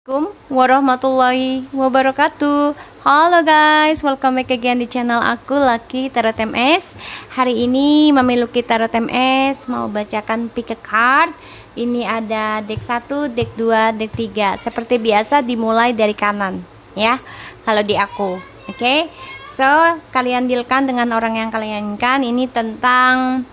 Assalamualaikum warahmatullahi wabarakatuh. Halo guys, welcome back again di channel aku Lucky Tarot MS. Hari ini Mami Lucky Tarot MS mau bacakan pick a card. Ini ada deck 1, deck 2, deck 3. Seperti biasa dimulai dari kanan ya. Kalau di aku. Oke. So, kalian dealkan dengan orang yang kalian inginkan. Ini tentang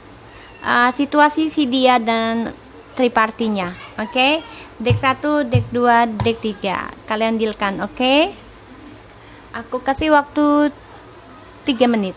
situasi si dia dan tripartinya. Oke. Deck 1, deck 2, deck 3. Kalian dealkan, oke? Aku kasih waktu 3 menit.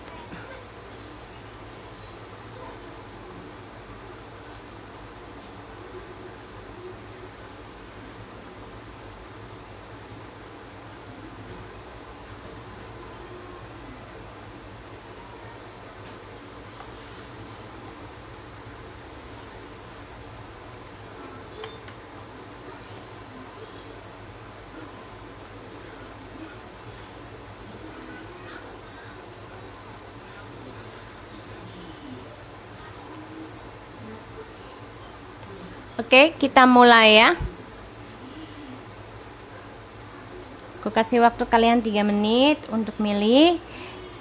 Oke, kita mulai ya. Aku kasih waktu kalian 3 menit untuk milih.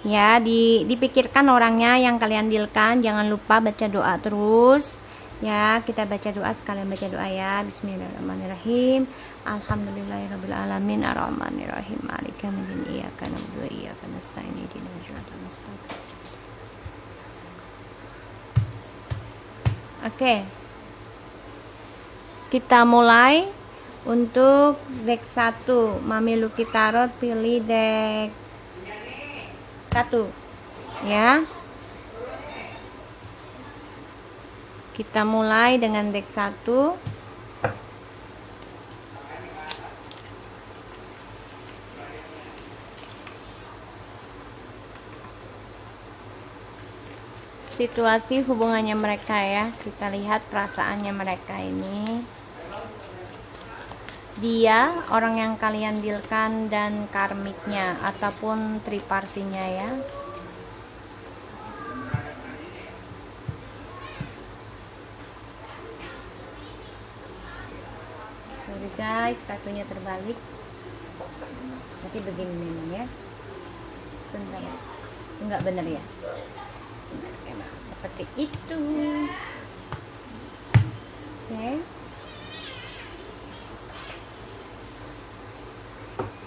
Ya, dipikirkan orangnya yang kalian dealkan. Jangan lupa baca doa terus. Ya, kita baca doa, sekalian baca doa ya. Bismillahirrahmanirrahim. Alhamdulillahirabbil alamin, arrahmanirrahim, maliki yaumiddin, iyyaka na'budu wa iyyaka nasta'in, ihdinas siratal mustaqim. Oke. Kita mulai. Untuk deck 1, Mami Lucky Tarot pilih deck 1 ya. Kita mulai dengan deck 1. Situasi hubungannya mereka ya. Kita lihat perasaannya mereka ini. Dia, orang yang kalian dealkan, dan karmiknya ataupun tripartinya ya. Sorry guys, kartunya terbalik. Nanti begini memang ya. Sebentar ya. Enggak bener ya. Nah, seperti itu. Oke.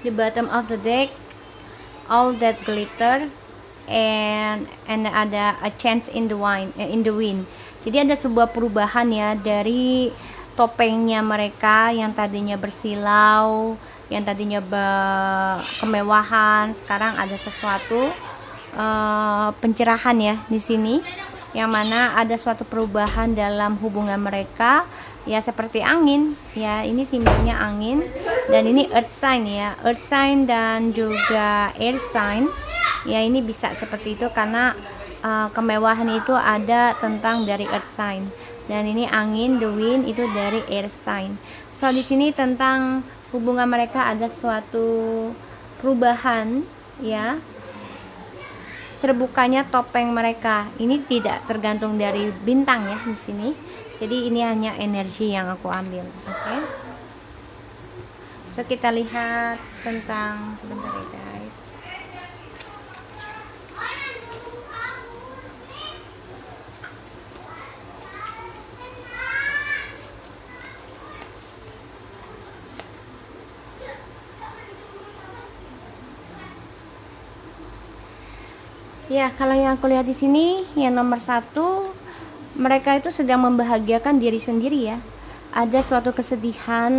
The bottom of the deck, all that glitter, and ada a change in the wind. Jadi ada sebuah perubahan ya dari topengnya mereka yang tadinya bersilau, yang tadinya kemewahan, sekarang ada sesuatu pencerahan ya di sini, yang mana ada suatu perubahan dalam hubungan mereka. Ya, seperti angin ya, ini simbolnya angin, dan ini earth sign ya, earth sign dan juga air sign ya. Ini bisa seperti itu karena kemewahan itu ada tentang dari earth sign, dan ini angin, the wind, itu dari air sign. So di sini tentang hubungan mereka ada suatu perubahan ya, terbukanya topeng mereka. Ini tidak tergantung dari bintang ya di sini. Jadi ini hanya energi yang aku ambil. Oke. So kita lihat tentang, sebentar ya guys. Ya, kalau yang aku lihat di sini, yang nomor 1, mereka itu sedang membahagiakan diri sendiri ya. Ada suatu kesedihan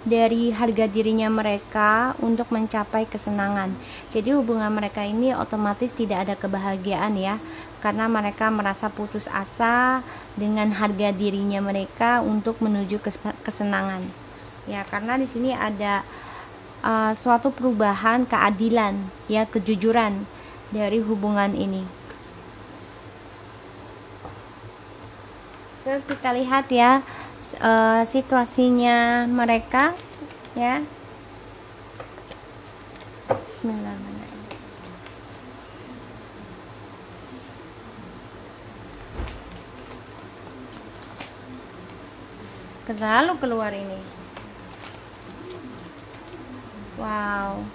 dari harga dirinya mereka untuk mencapai kesenangan. Jadi hubungan mereka ini otomatis tidak ada kebahagiaan ya, karena mereka merasa putus asa dengan harga dirinya mereka untuk menuju kesenangan. Ya, karena di sini ada suatu perubahan keadilan ya, kejujuran dari hubungan ini. So kita lihat ya situasinya mereka ya. Bismillahirrahmanirrahim. Terlalu keluar ini. Wow.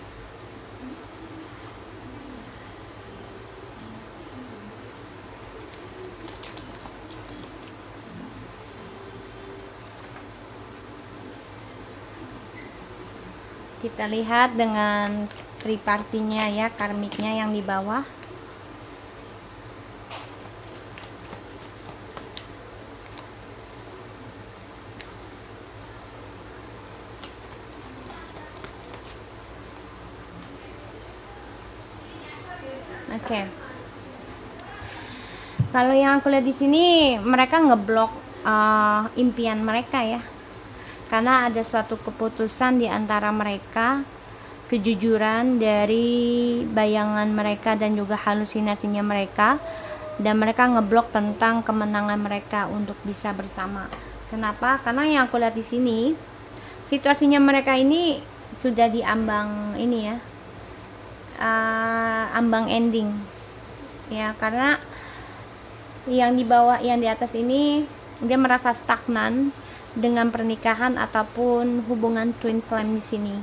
Kita lihat dengan tripartinya ya, karmiknya yang di bawah. Oke. Kalau yang aku lihat di sini, mereka ngeblok impian mereka ya. Karena ada suatu keputusan di antara mereka, kejujuran dari bayangan mereka dan juga halusinasinya mereka, dan mereka ngeblok tentang kemenangan mereka untuk bisa bersama. Kenapa? Karena yang aku lihat di sini, situasinya mereka ini sudah diambang ini ya, ambang ending ya, karena yang di bawah, yang di atas ini dia merasa stagnan dengan pernikahan ataupun hubungan twin flame di sini,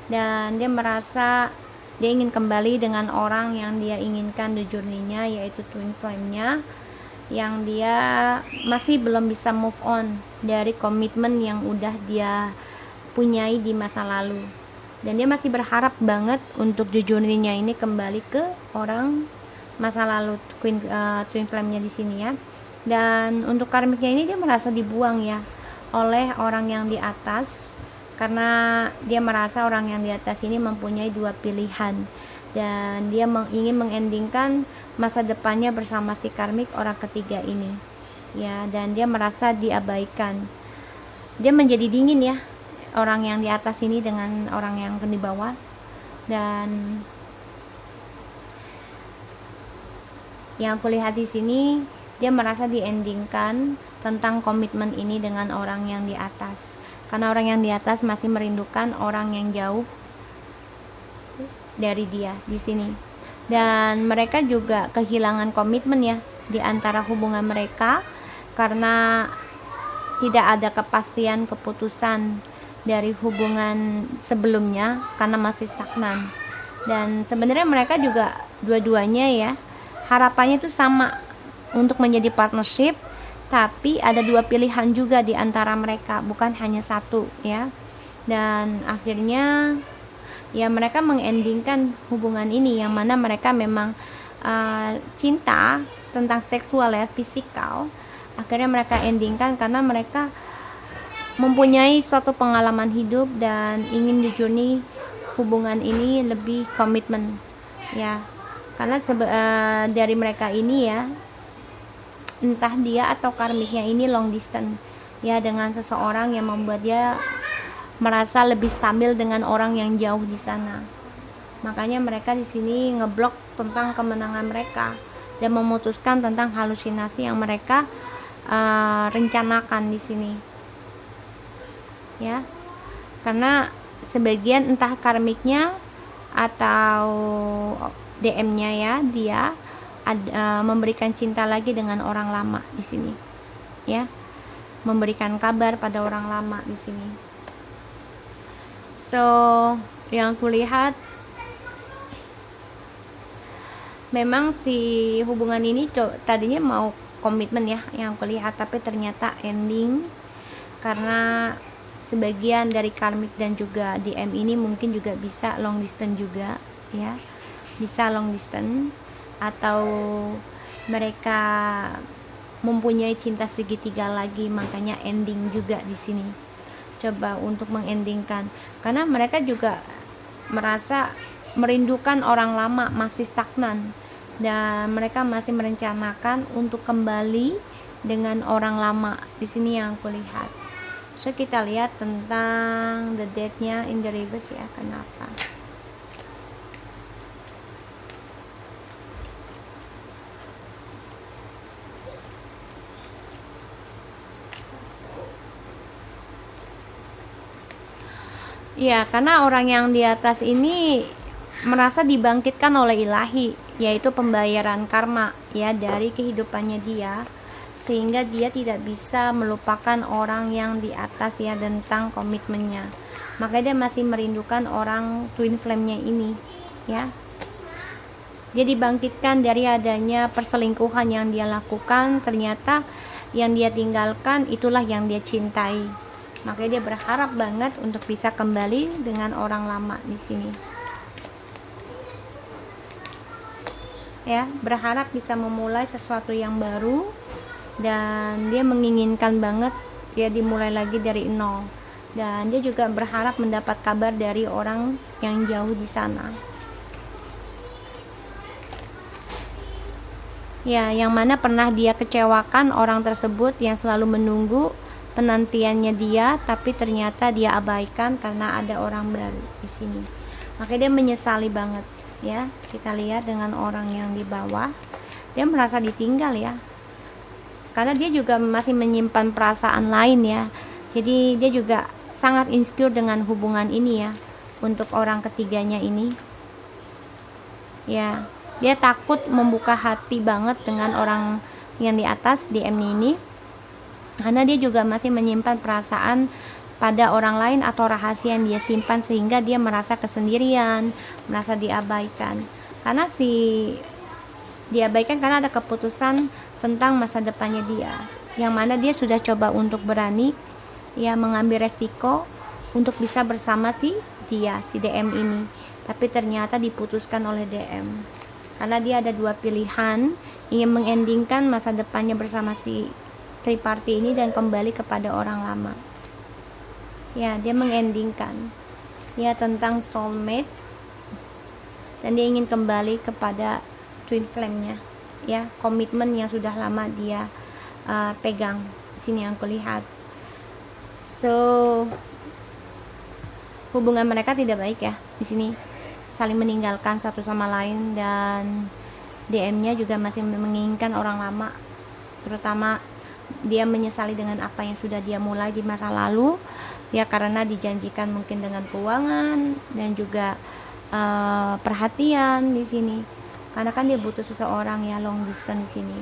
dan dia merasa dia ingin kembali dengan orang yang dia inginkan di journey-nya, yaitu twin flame-nya, yang dia masih belum bisa move on dari komitmen yang udah dia punyai di masa lalu, dan dia masih berharap banget untuk journey-nya ini kembali ke orang masa lalu, twin flame-nya di sini ya. Dan untuk karmiknya ini dia merasa dibuang ya oleh orang yang di atas, karena dia merasa orang yang di atas ini mempunyai dua pilihan, dan dia ingin mengendingkan masa depannya bersama si karmik orang ketiga ini ya, dan dia merasa diabaikan. Dia menjadi dingin ya, orang yang di atas ini dengan orang yang di bawah, dan yang aku lihat di sini dia merasa diendingkan tentang komitmen ini dengan orang yang di atas, karena orang yang di atas masih merindukan orang yang jauh dari dia di sini, dan mereka juga kehilangan komitmen ya di antara hubungan mereka, karena tidak ada kepastian keputusan dari hubungan sebelumnya karena masih stagnan. Dan sebenarnya mereka juga dua-duanya ya, harapannya itu sama untuk menjadi partnership, tapi ada dua pilihan juga di antara mereka, bukan hanya satu ya. Dan akhirnya ya mereka mengendingkan hubungan ini, yang mana mereka memang cinta tentang seksual ya, fisikal. Akhirnya mereka endingkan karena mereka mempunyai suatu pengalaman hidup dan ingin di journey hubungan ini lebih komitmen ya. Karena dari mereka ini ya, entah dia atau karmiknya ini long distance ya, dengan seseorang yang membuat dia merasa lebih stabil dengan orang yang jauh di sana. Makanya mereka di sini ngeblok tentang kemenangan mereka dan memutuskan tentang halusinasi yang mereka rencanakan di sini ya. Karena sebagian entah karmiknya atau DM-nya ya, dia memberikan cinta lagi dengan orang lama di sini ya, memberikan kabar pada orang lama di sini. So yang kulihat memang si hubungan ini tadinya mau komitmen ya yang kulihat, tapi ternyata ending karena sebagian dari karmik dan juga DM ini mungkin juga bisa long distance juga ya, bisa long distance, atau mereka mempunyai cinta segitiga lagi, makanya ending juga di sini. Coba untuk mengendingkan, karena mereka juga merasa merindukan orang lama, masih stagnan, dan mereka masih merencanakan untuk kembali dengan orang lama di sini yang aku lihat. So kita lihat tentang the death-nya in the reverse ya, kenapa? Ya, karena orang yang di atas ini merasa dibangkitkan oleh ilahi, yaitu pembayaran karma ya dari kehidupannya dia, sehingga dia tidak bisa melupakan orang yang di atas ya tentang komitmennya. makanya dia masih merindukan orang twin flame-nya ini, ya. Dia dibangkitkan dari adanya perselingkuhan yang dia lakukan, ternyata yang dia tinggalkan itulah yang dia cintai. Makanya dia berharap banget untuk bisa kembali dengan orang lama di sini. Ya, berharap bisa memulai sesuatu yang baru, dan dia menginginkan banget ya dimulai lagi dari nol. Dan dia juga berharap mendapat kabar dari orang yang jauh di sana. Ya, yang mana pernah dia kecewakan orang tersebut yang selalu menunggu penantiannya dia, tapi ternyata dia abaikan karena ada orang baru di sini. Makanya dia menyesali banget, ya. Kita lihat dengan orang yang di bawah, dia merasa ditinggal, ya. Karena dia juga masih menyimpan perasaan lain, ya. Jadi dia juga sangat insecure dengan hubungan ini, ya, untuk orang ketiganya ini. Ya, dia takut membuka hati banget dengan orang yang di atas DM ini, karena dia juga masih menyimpan perasaan pada orang lain atau rahasia yang dia simpan, sehingga dia merasa kesendirian, merasa diabaikan. Karena diabaikan karena ada keputusan tentang masa depannya dia, yang mana dia sudah coba untuk berani ya mengambil resiko untuk bisa bersama si DM ini, tapi ternyata diputuskan oleh DM. Karena dia ada dua pilihan, ingin mengendingkan masa depannya bersama si triparty ini dan kembali kepada orang lama. Ya, dia mengendingkan ya tentang soulmate, dan dia ingin kembali kepada twin flame-nya, ya, komitmen yang sudah lama dia pegang. Sini yang kulihat. So, hubungan mereka tidak baik, ya, di sini. Saling meninggalkan satu sama lain, dan DM-nya juga masih menginginkan orang lama. Terutama dia menyesali dengan apa yang sudah dia mulai di masa lalu, ya, karena dijanjikan mungkin dengan keuangan dan juga perhatian di sini. Karena kan dia butuh seseorang, ya, long distance di sini.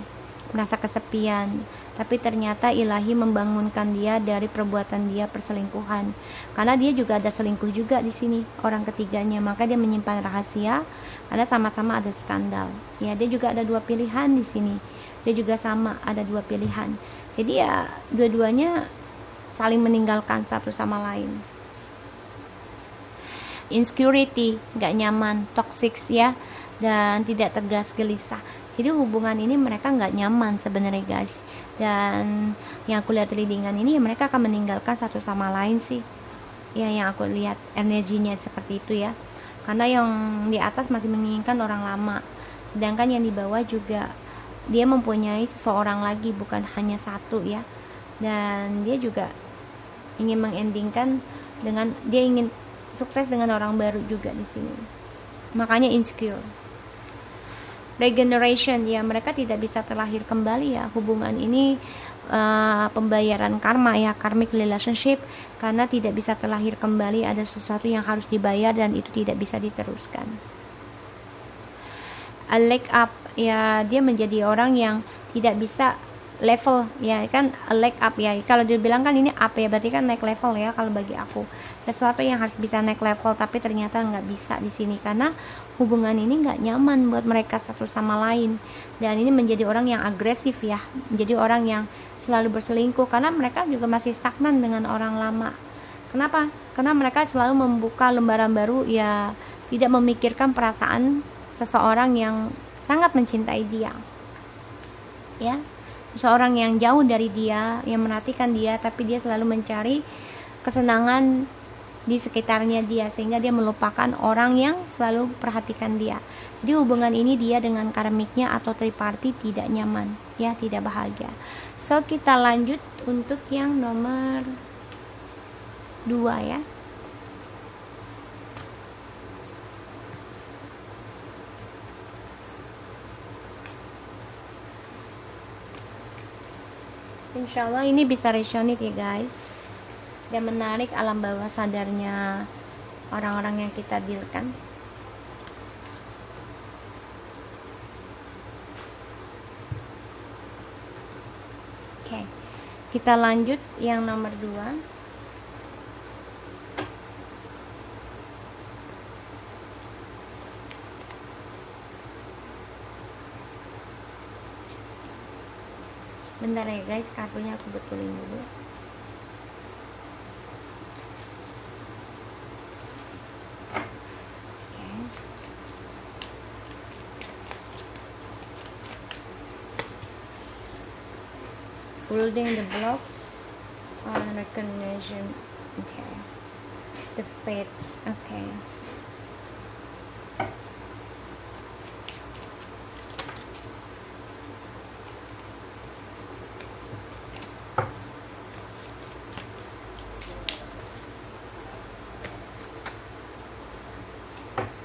Merasa kesepian, tapi ternyata ilahi membangunkan dia dari perbuatan dia perselingkuhan. Karena dia juga ada selingkuh juga di sini, orang ketiganya, maka dia menyimpan rahasia karena sama-sama ada skandal. Ya, dia juga ada dua pilihan di sini. Dia juga sama ada dua pilihan. Jadi ya dua-duanya saling meninggalkan satu sama lain. Insecurity, gak nyaman, toxic, ya, dan tidak tegas, gelisah. Jadi hubungan ini mereka nggak nyaman sebenarnya, guys. Dan yang aku lihat readingan ini, ya, mereka akan meninggalkan satu sama lain sih. Ya, yang aku lihat energinya seperti itu, ya. Karena yang di atas masih menginginkan orang lama, sedangkan yang di bawah juga dia mempunyai seseorang lagi, bukan hanya satu, ya. Dan dia juga ingin mengendingkan dengan dia ingin sukses dengan orang baru juga di sini. Makanya insecure. Regeneration, ya, mereka tidak bisa terlahir kembali, ya, hubungan ini pembayaran karma, ya, karmic relationship, karena tidak bisa terlahir kembali, ada sesuatu yang harus dibayar dan itu tidak bisa diteruskan. A leg up, ya, dia menjadi orang yang tidak bisa level, ya, kan, a leg up, ya, kalau dibilang kan ini up, ya, berarti kan naik level, ya, kalau bagi aku sesuatu yang harus bisa naik level, tapi ternyata nggak bisa di sini karena hubungan ini nggak nyaman buat mereka satu sama lain. Dan ini menjadi orang yang agresif, ya, menjadi orang yang selalu berselingkuh karena mereka juga masih stagnan dengan orang lama. Kenapa? Karena mereka selalu membuka lembaran baru, ya, tidak memikirkan perasaan seseorang yang sangat mencintai dia, ya, seseorang yang jauh dari dia, yang menantikan dia, tapi dia selalu mencari kesenangan di sekitarnya dia, sehingga dia melupakan orang yang selalu perhatikan dia. Jadi hubungan ini dia dengan karmiknya atau triparty tidak nyaman, ya, tidak bahagia. So, kita lanjut untuk yang nomor 2, ya. Insyaallah ini bisa resonate, ya, guys, dan menarik alam bawah sadarnya orang-orang yang kita dealkan. Oke, kita lanjut yang nomor 2. Bentar ya guys, kartunya aku betulin dulu. Building the blocks on recognition. Okay. The fates. Okay.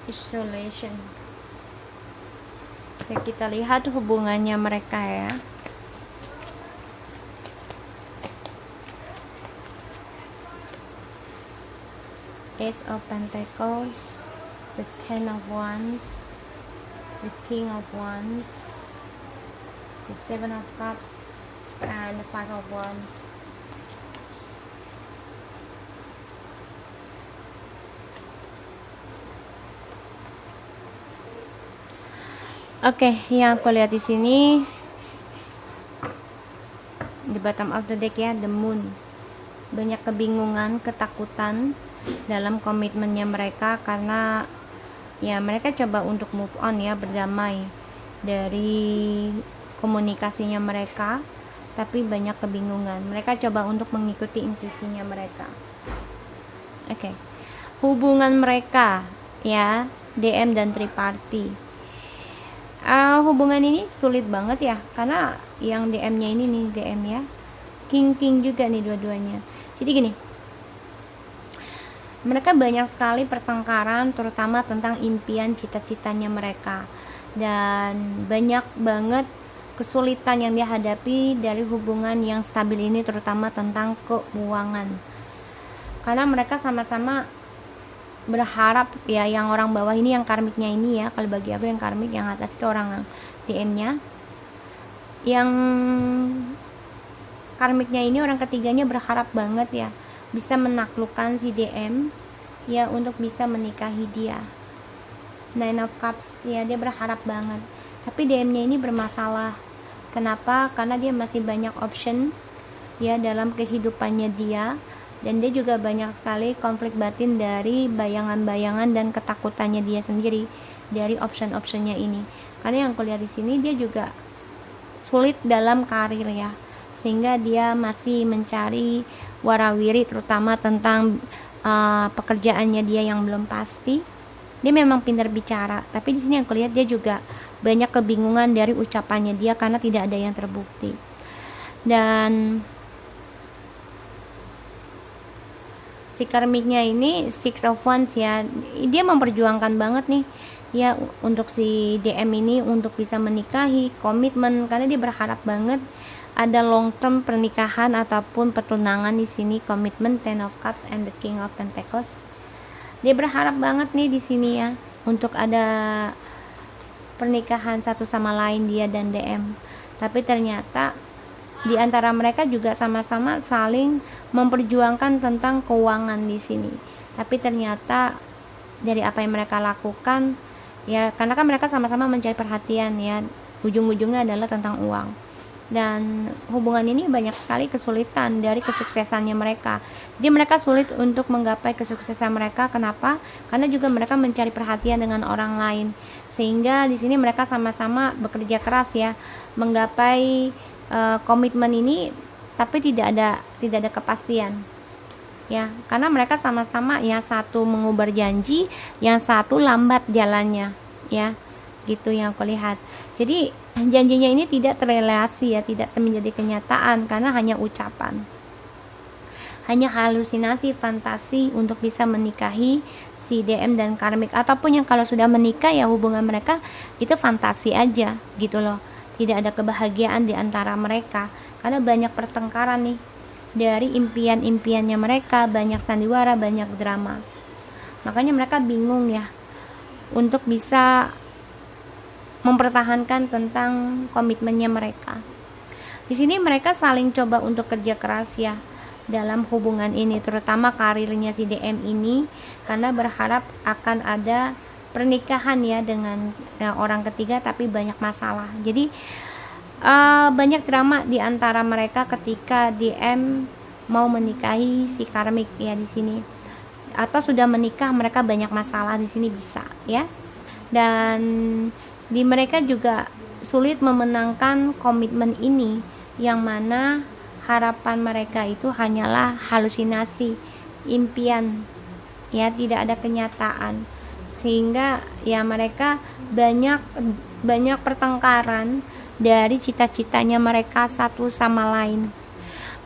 Isolation. Oke, kita lihat hubungannya mereka ya. Ace of Pentacles, the Ten of Wands, the King of Wands, the Seven of Cups, and the Five of Wands. Oke, yang aku lihat di sini di bottom of the deck ya, the Moon. Banyak kebingungan, ketakutan dalam komitmennya mereka karena ya mereka coba untuk move on ya, berdamai dari komunikasinya mereka, tapi banyak kebingungan. Mereka coba untuk mengikuti intuisinya mereka. Oke. Hubungan mereka ya, DM dan triparty. Hubungan ini sulit banget ya, karena yang DM-nya ini nih, DM ya, King juga nih dua-duanya. Jadi gini, mereka banyak sekali pertengkaran, terutama tentang impian cita-citanya mereka, dan banyak banget kesulitan yang dihadapi dari hubungan yang stabil ini, terutama tentang keuangan, karena mereka sama-sama berharap ya, yang orang bawah ini, yang karmiknya ini ya, kalau bagi aku yang karmik, yang atas itu orang DM-nya, yang karmiknya ini orang ketiganya berharap banget ya bisa menaklukkan si DM ya, untuk bisa menikahi dia. Nine of Cups ya, dia berharap banget, tapi DM-nya ini bermasalah. Kenapa? Karena dia masih banyak option ya dalam kehidupannya dia, dan dia juga banyak sekali konflik batin dari bayangan-bayangan dan ketakutannya dia sendiri dari option-optionnya ini. Karena yang aku lihat di sini, dia juga sulit dalam karir ya, sehingga dia masih mencari warawiri, terutama tentang pekerjaannya dia yang belum pasti. Dia memang pintar bicara, tapi di sini yang aku lihat dia juga banyak kebingungan dari ucapannya dia karena tidak ada yang terbukti. Dan si karmiknya ini Six of Wands ya, dia memperjuangkan banget nih ya untuk si DM ini untuk bisa menikahi, komitmen, karena dia berharap banget ada long term pernikahan ataupun pertunangan di sini, komitmen. Ten of Cups and the King of Pentacles. Dia berharap banget nih di sini ya untuk ada pernikahan satu sama lain, dia dan DM. Tapi ternyata di antara mereka juga sama-sama saling memperjuangkan tentang keuangan di sini. Tapi ternyata dari apa yang mereka lakukan ya, karena kan mereka sama-sama mencari perhatian ya, ujung-ujungnya adalah tentang uang. Dan hubungan ini banyak sekali kesulitan dari kesuksesannya mereka. Jadi mereka sulit untuk menggapai kesuksesan mereka. Kenapa? Karena juga mereka mencari perhatian dengan orang lain. Sehingga di sini mereka sama-sama bekerja keras ya, menggapai komitmen ini, tapi tidak ada kepastian ya, karena mereka sama-sama yang satu mengubar janji, yang satu lambat jalannya ya, gitu yang aku lihat. Jadi janjinya ini tidak terrealisasi ya, tidak menjadi kenyataan karena hanya ucapan, hanya halusinasi, fantasi untuk bisa menikahi si DM dan karmik, ataupun yang kalau sudah menikah ya hubungan mereka itu fantasi aja gitu loh. Tidak ada kebahagiaan di antara mereka karena banyak pertengkaran nih dari impian-impiannya mereka, banyak sandiwara, banyak drama. Makanya mereka bingung ya untuk bisa mempertahankan tentang komitmennya mereka. Di sini mereka saling coba untuk kerja keras ya dalam hubungan ini, terutama karirnya si DM ini, karena berharap akan ada pernikahan ya dengan orang ketiga, tapi banyak masalah. Jadi banyak drama di antara mereka ketika DM mau menikahi si karmik ya di sini, atau sudah menikah mereka banyak masalah di sini bisa ya. Dan di mereka juga sulit memenangkan komitmen ini, yang mana harapan mereka itu hanyalah halusinasi, impian ya, tidak ada kenyataan, sehingga ya mereka banyak pertengkaran dari cita-citanya mereka satu sama lain.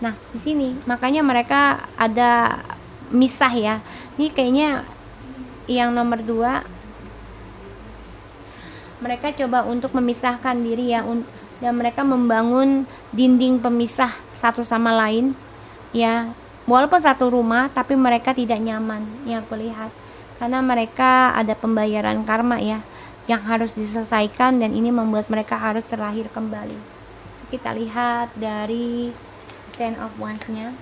Nah, di sini makanya mereka ada misah ya. Ini kayaknya yang nomor 2, mereka coba untuk memisahkan diri ya, dan mereka membangun dinding pemisah satu sama lain ya. Walaupun satu rumah, tapi mereka tidak nyaman yang aku lihat, karena mereka ada pembayaran karma ya yang harus diselesaikan, dan ini membuat mereka harus terlahir kembali. So, kita lihat dari Ten of Wands-nya.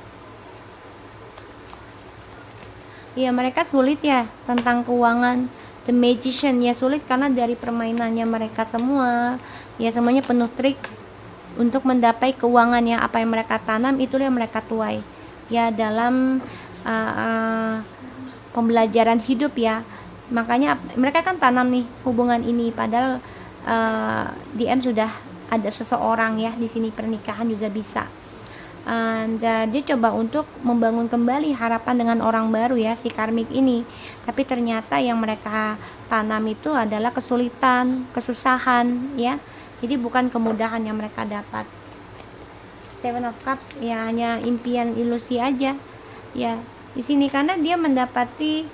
Ya, mereka sulit ya tentang keuangan. The Magician ya, sulit karena dari permainannya mereka semua ya, semuanya penuh trik untuk mendapai keuangan yang apa yang mereka tanam itulah yang mereka tuai ya dalam pembelajaran hidup ya. Makanya mereka kan tanam nih hubungan ini, padahal DM sudah ada seseorang ya di sini, pernikahan juga bisa. Dia coba untuk membangun kembali harapan dengan orang baru ya, si karmik ini, tapi ternyata yang mereka tanam itu adalah kesulitan, kesusahan ya. Jadi bukan kemudahan yang mereka dapat. Seven of Cups ya, hanya impian ilusi aja ya di sini, karena dia mendapati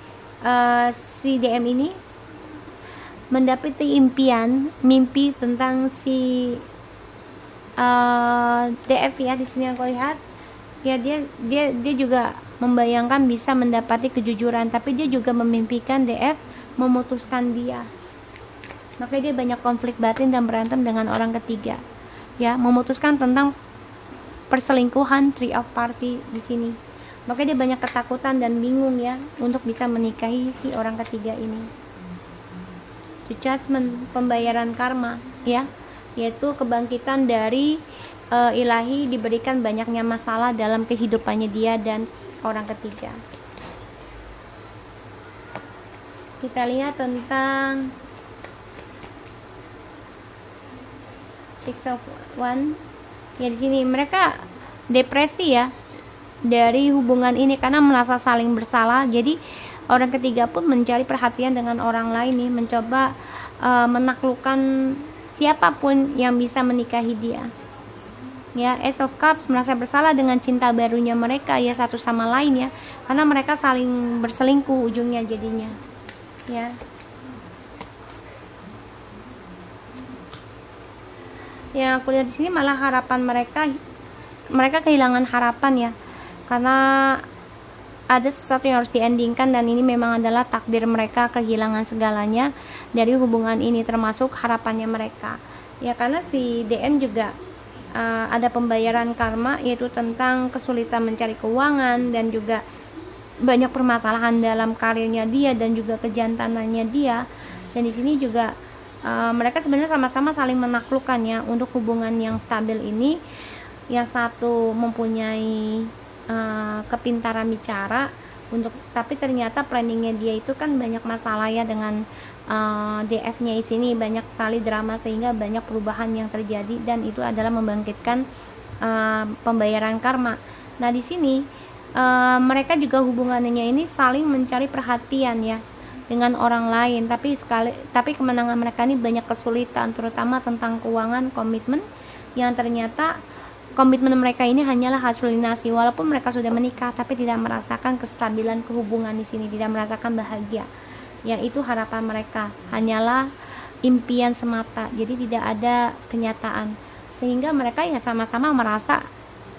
si DM ini mendapati mimpi tentang si DF ya di sini aku lihat ya. Dia juga membayangkan bisa mendapati kejujuran, tapi dia juga memimpikan DF memutuskan dia. Makanya dia banyak konflik batin dan berantem dengan orang ketiga ya, memutuskan tentang perselingkuhan, Three of Party di sini. Makanya dia banyak ketakutan dan bingung ya untuk bisa menikahi si orang ketiga ini. The Judgment, pembayaran karma ya, yaitu kebangkitan dari ilahi, diberikan banyaknya masalah dalam kehidupannya dia dan orang ketiga. Kita lihat tentang Six of Wands ya, di sini mereka depresi ya dari hubungan ini karena merasa saling bersalah. Jadi orang ketiga pun mencari perhatian dengan orang lain nih, mencoba menaklukkan siapapun yang bisa menikahi dia ya. Ace of Cups merasa bersalah dengan cinta barunya mereka ya, satu sama lain ya, karena mereka saling berselingkuh ujungnya jadinya ya. Yang aku lihat di sini malah harapan mereka kehilangan harapan ya, karena ada sesuatu yang harus diendingkan, dan ini memang adalah takdir mereka kehilangan segalanya dari hubungan ini, termasuk harapannya mereka ya. Karena si DM juga ada pembayaran karma, yaitu tentang kesulitan mencari keuangan dan juga banyak permasalahan dalam karirnya dia dan juga kejantanannya dia. Dan di sini juga mereka sebenarnya sama-sama saling menaklukkan ya untuk hubungan yang stabil ini. Yang satu mempunyai kepintaran bicara tapi ternyata planningnya dia itu kan banyak masalah ya dengan DF-nya di sini, banyak sekali drama sehingga banyak perubahan yang terjadi, dan itu adalah membangkitkan pembayaran karma. Nah di sini mereka juga hubungannya ini saling mencari perhatian ya dengan orang lain, tapi kemenangan mereka ini banyak kesulitan, terutama tentang keuangan, komitmen, yang ternyata komitmen mereka ini hanyalah halusinasi. Walaupun mereka sudah menikah, tapi tidak merasakan kestabilan kehubungan di sini, tidak merasakan bahagia. Yang itu harapan mereka hanyalah impian semata, jadi tidak ada kenyataan, sehingga mereka ya sama-sama merasa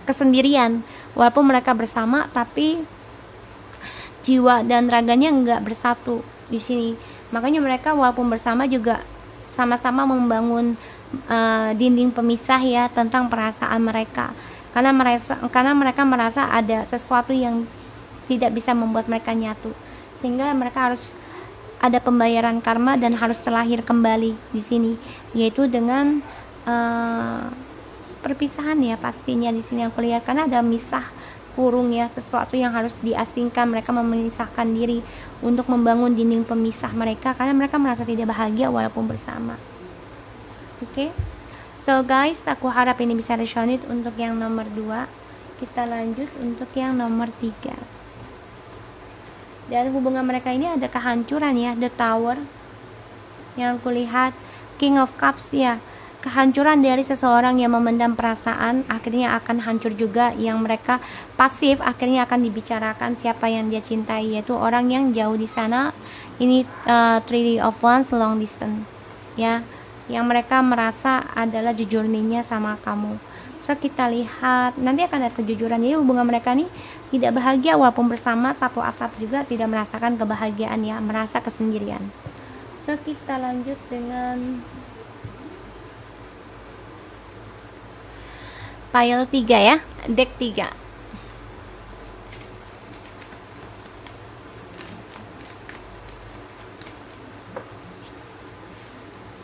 kesendirian. Walaupun mereka bersama, tapi jiwa dan raganya enggak bersatu di sini. Makanya mereka walaupun bersama juga sama-sama membangun dinding pemisah ya tentang perasaan mereka, karena mereka merasa ada sesuatu yang tidak bisa membuat mereka nyatu, sehingga mereka harus ada pembayaran karma dan harus terlahir kembali di sini, yaitu dengan perpisahan ya pastinya di sini aku lihat, karena ada misah kurung ya, sesuatu yang harus diasingkan. Mereka memisahkan diri untuk membangun dinding pemisah mereka karena mereka merasa tidak bahagia walaupun bersama. Oke. So guys, aku harap ini bisa resonate untuk yang nomor 2. Kita lanjut untuk yang nomor 3. Dan hubungan mereka ini ada kehancuran ya, the tower. Yang aku lihat King of Cups ya. Kehancuran dari seseorang yang memendam perasaan akhirnya akan hancur juga. Yang mereka pasif akhirnya akan dibicarakan siapa yang dia cintai, yaitu orang yang jauh di sana. Ini Three of Wands, long distance ya, yang mereka merasa adalah jujurnya sama kamu. So kita lihat nanti akan ada kejujuran. Jadi hubungan mereka nih tidak bahagia walaupun bersama satu atap, juga tidak merasakan kebahagiaan ya, merasa kesendirian. So kita lanjut dengan pile 3 ya, deck 3.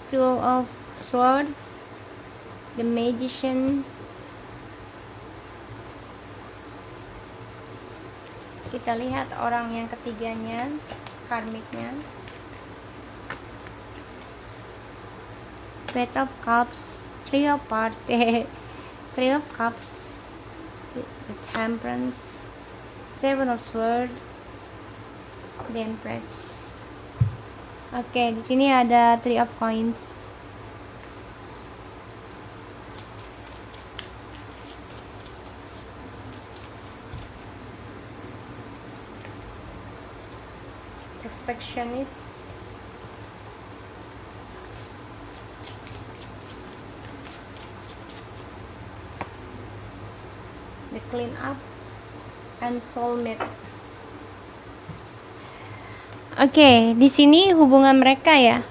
Two of Swords, the Magician. Kita lihat orang yang ketiganya, karmiknya. Page of Cups, Three of Party, Three of Cups, the Temperance, Seven of Swords, the Empress. Oke, di sini ada Three of Coins. Perfectionist. The Clean Up and Soulmate. Oke, di sini hubungan mereka ya.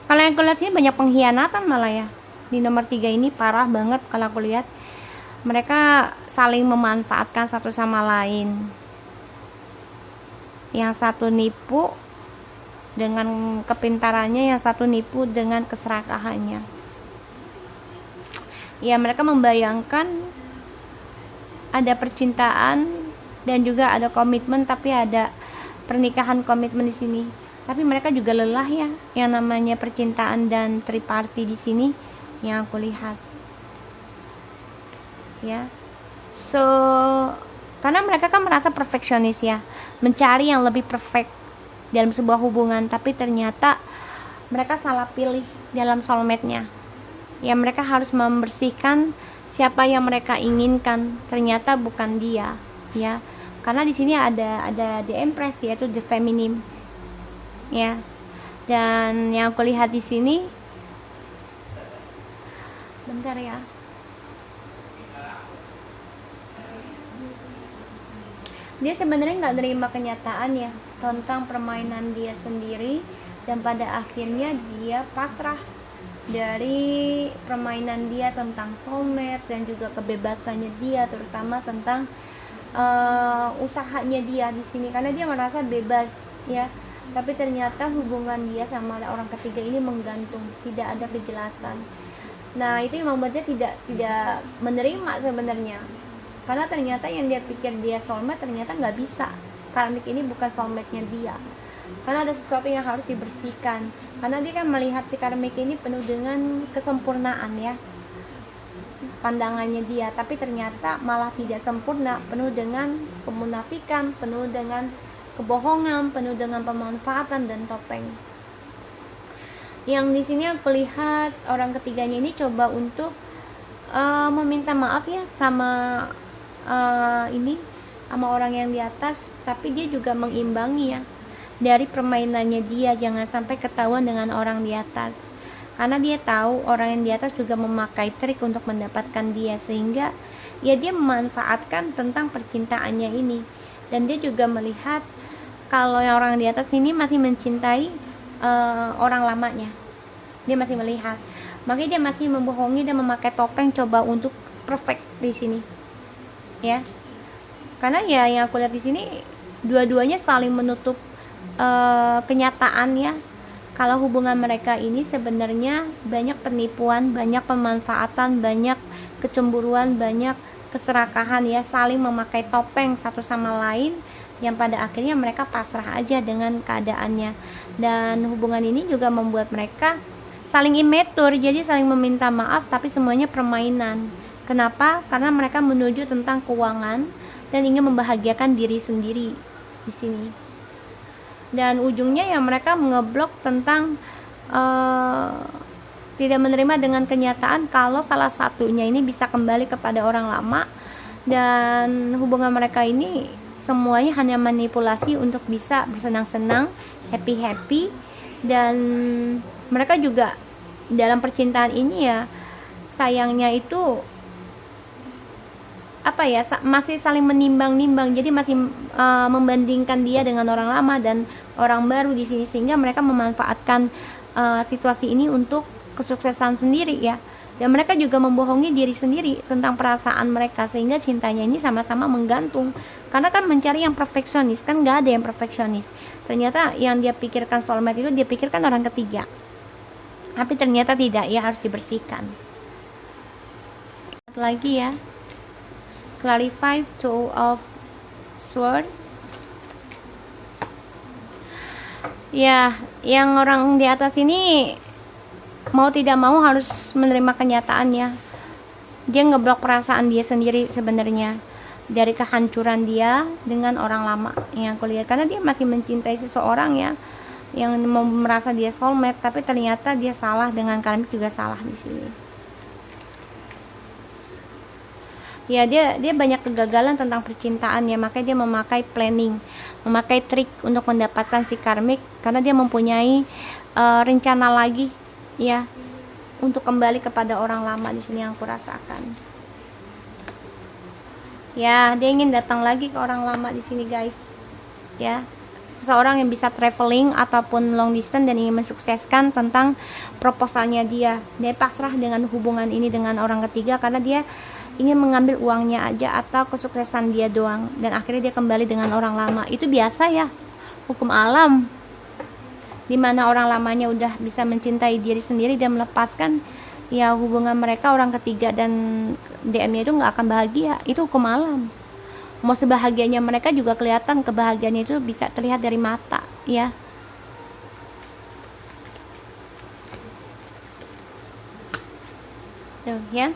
Kalau yang aku lihat sini banyak pengkhianatan malah ya. Di nomor 3 ini parah banget kalau aku lihat. Mereka saling memanfaatkan satu sama lain. Yang satu nipu dengan kepintarannya, yang satu nipu dengan keserakahannya. Ya, mereka membayangkan ada percintaan dan juga ada komitmen, tapi ada pernikahan komitmen di sini. Tapi mereka juga lelah ya, yang namanya percintaan dan triparty di sini yang aku lihat. Ya. So, karena mereka kan merasa perfeksionis ya, mencari yang lebih perfect dalam sebuah hubungan, tapi ternyata mereka salah pilih dalam soulmate-nya. Ya, mereka harus membersihkan siapa yang mereka inginkan, ternyata bukan dia, ya. Karena di sini ada the Empress, yaitu the feminine, ya. Dan yang aku lihat di sini, bentar ya. Dia sebenarnya nggak terima kenyataan ya tentang permainan dia sendiri, dan pada akhirnya dia pasrah dari permainan dia tentang soulmate dan juga kebebasannya dia, terutama tentang usahanya dia di sini, karena dia merasa bebas ya. Tapi ternyata hubungan dia sama orang ketiga ini menggantung, tidak ada kejelasan. Nah, itu yang membuatnya tidak menerima sebenarnya. Karena ternyata yang dia pikir dia soulmate ternyata nggak bisa. Karmik ini bukan soulmate-nya dia. Karena ada sesuatu yang harus dibersihkan. Karena dia kan melihat si karmik ini penuh dengan kesempurnaan ya, pandangannya dia. Tapi ternyata malah tidak sempurna, penuh dengan kemunafikan, penuh dengan kebohongan, penuh dengan pemanfaatan dan topeng. Yang di sini aku lihat orang ketiganya ini coba untuk meminta maaf ya sama sama orang yang di atas, tapi dia juga mengimbangi ya dari permainannya dia, jangan sampai ketahuan dengan orang di atas, karena dia tahu orang yang di atas juga memakai trik untuk mendapatkan dia, sehingga ya dia memanfaatkan tentang percintaannya ini. Dan dia juga melihat kalau yang orang di atas ini masih mencintai orang lamanya, dia masih melihat, makanya dia masih membohongi dan memakai topeng coba untuk perfect di sini ya. Karena ya yang aku lihat di sini dua-duanya saling menutup kenyataan ya, kalau hubungan mereka ini sebenarnya banyak penipuan, banyak pemanfaatan, banyak kecemburuan, banyak keserakahan ya, saling memakai topeng satu sama lain, yang pada akhirnya mereka pasrah aja dengan keadaannya. Dan hubungan ini juga membuat mereka saling immature, jadi saling meminta maaf tapi semuanya permainan. Kenapa? Karena mereka menuju tentang keuangan dan ingin membahagiakan diri sendiri di sini. Dan ujungnya ya mereka ngeblok tentang tidak menerima dengan kenyataan kalau salah satunya ini bisa kembali kepada orang lama, dan hubungan mereka ini semuanya hanya manipulasi untuk bisa bersenang-senang, happy-happy. Dan mereka juga dalam percintaan ini ya sayangnya itu apa ya, masih saling menimbang-nimbang, jadi masih membandingkan dia dengan orang lama dan orang baru di sini, sehingga mereka memanfaatkan situasi ini untuk kesuksesan sendiri ya. Dan mereka juga membohongi diri sendiri tentang perasaan mereka, sehingga cintanya ini sama-sama menggantung. Karena kan mencari yang perfeksionis, kan nggak ada yang perfeksionis. Ternyata yang dia pikirkan soulmate itu dia pikirkan orang ketiga, tapi ternyata tidak ya, harus dibersihkan. Lagi ya, clarify two of sword. Ya, yang orang di atas ini mau tidak mau harus menerima kenyataannya. Dia ngeblok perasaan dia sendiri sebenarnya dari kehancuran dia dengan orang lama yang aku lihat, karena dia masih mencintai seseorang ya, yang merasa dia soulmate, tapi ternyata dia salah dengan karmik, juga salah di sini. Ya, dia banyak kegagalan tentang percintaan ya, makanya dia memakai planning, memakai trik untuk mendapatkan si karmik, karena dia mempunyai rencana lagi ya untuk kembali kepada orang lama di sini yang aku rasakan. Ya, dia ingin datang lagi ke orang lama di sini guys. Ya, seseorang yang bisa traveling ataupun long distance dan ingin mensukseskan tentang proposalnya dia. Dia pasrah dengan hubungan ini dengan orang ketiga karena dia ingin mengambil uangnya aja atau kesuksesan dia doang, dan akhirnya dia kembali dengan orang lama. Itu biasa ya, hukum alam, dimana orang lamanya udah bisa mencintai diri sendiri dan melepaskan ya hubungan mereka, orang ketiga dan DM-nya itu nggak akan bahagia. Itu hukum alam. Mau sebahagianya mereka juga kelihatan kebahagiaannya itu bisa terlihat dari mata ya. Tuh ya,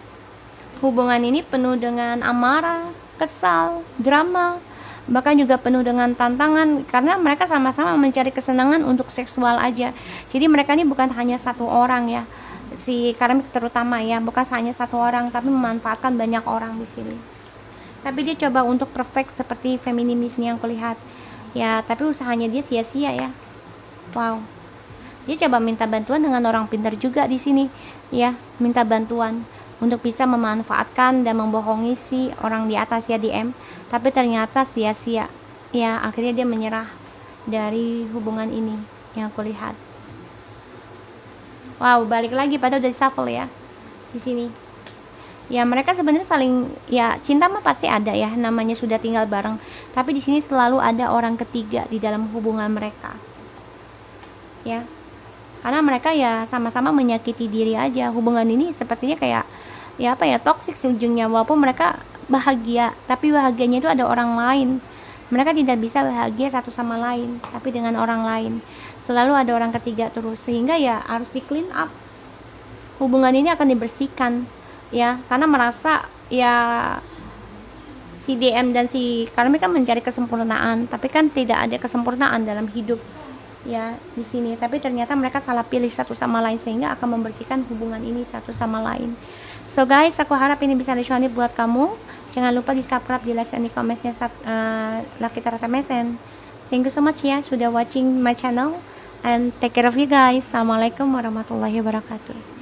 hubungan ini penuh dengan amarah, kesal, drama, bahkan juga penuh dengan tantangan, karena mereka sama-sama mencari kesenangan untuk seksual aja. Jadi mereka ini bukan hanya satu orang ya, si karmik terutama ya, bukan hanya satu orang, tapi memanfaatkan banyak orang di sini. Tapi dia coba untuk perfect seperti feminisme yang kulihat ya, tapi usahanya dia sia-sia ya. Wow, dia coba minta bantuan dengan orang pintar juga di sini ya, minta bantuan untuk bisa memanfaatkan dan membohongi si orang di atas ya, DM, tapi ternyata sia-sia ya. Akhirnya dia menyerah dari hubungan ini yang aku lihat. Wow, balik lagi pada udah shuffle ya di sini ya. Mereka sebenarnya saling ya, cinta mah pasti ada ya, namanya sudah tinggal bareng, tapi di sini selalu ada orang ketiga di dalam hubungan mereka ya, karena mereka ya sama-sama menyakiti diri aja. Hubungan ini sepertinya kayak ya apa ya, toksik ujungnya. Walaupun mereka bahagia, tapi bahagianya itu ada orang lain. Mereka tidak bisa bahagia satu sama lain, tapi dengan orang lain. Selalu ada orang ketiga terus, sehingga ya harus di clean up. Hubungan ini akan dibersihkan ya, karena merasa ya si DM dan si karmik kan mencari kesempurnaan, tapi kan tidak ada kesempurnaan dalam hidup ya di sini. Tapi ternyata mereka salah pilih satu sama lain, sehingga akan membersihkan hubungan ini satu sama lain. So guys, aku harap ini bisa resonate buat kamu. Jangan lupa di subscribe, di like, dan di komennya Lucky Tarot TMS. Thank you so much ya sudah watching my channel, and take care of you guys. Assalamualaikum warahmatullahi wabarakatuh.